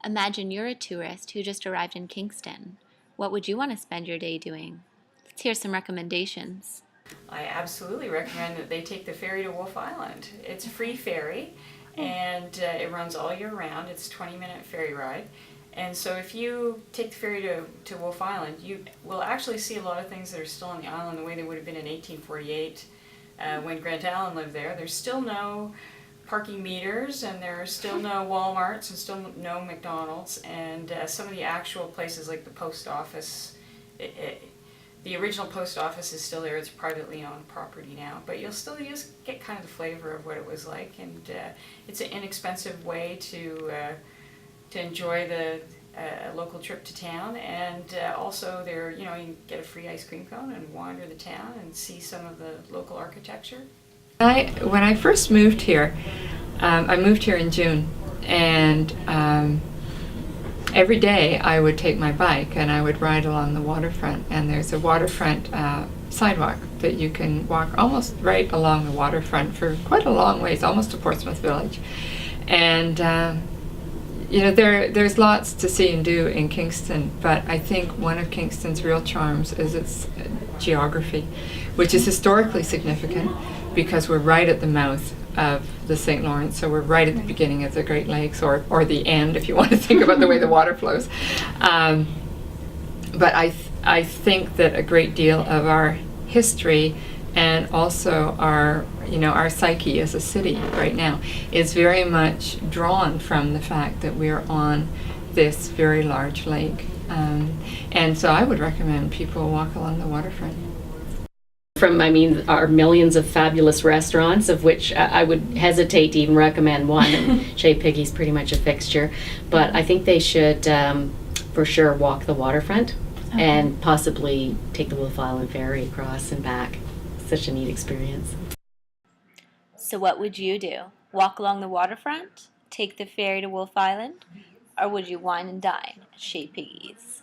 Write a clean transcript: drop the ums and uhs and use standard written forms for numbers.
Imagine you're a tourist who just arrived in Kingston. What would you want to spend your day doing? Let's hear some recommendations. I absolutely recommend that they take the ferry to Wolf Island. It's a free ferry, and it runs all year round. It's a 20-minute ferry ride. And so if you take the ferry to Wolf Island, you will actually see a lot of things that are still on the island the way they would have been in 1848 when Grant Allen lived there. There's still no parking meters, and there are still no Walmarts and still no McDonald's, and some of the actual places like the post office, the original post office is still there. It's privately owned property now, but you'll still just get kind of the flavor of what it was like, and it's an inexpensive way to enjoy the local trip to town, and also there, you can get a free ice cream cone and wander the town and see some of the local architecture. When I first moved here, I moved here in June, and every day I would take my bike and I would ride along the waterfront, and there's a waterfront sidewalk that you can walk almost right along the waterfront for quite a long ways, almost to Portsmouth Village. And there's lots to see and do in Kingston, but I think one of Kingston's real charms is its geography, which is historically significant because we're right at the mouth of the St. Lawrence, so we're right at the beginning of the Great Lakes, or the end if you want to think about the way the water flows. But I think that a great deal of our history and also our psyche as a city right now is very much drawn from the fact that we're on this very large lake. And so I would recommend people walk along the waterfront. Our millions of fabulous restaurants, of which I would hesitate to even recommend one, and Chez Piggy's pretty much a fixture, but I think they should for sure walk the waterfront and possibly take the Wolf Island ferry across and back. Such a neat experience. So what would you do? Walk along the waterfront? Take the ferry to Wolf Island? Or would you wine and dine at Chez Piggy's?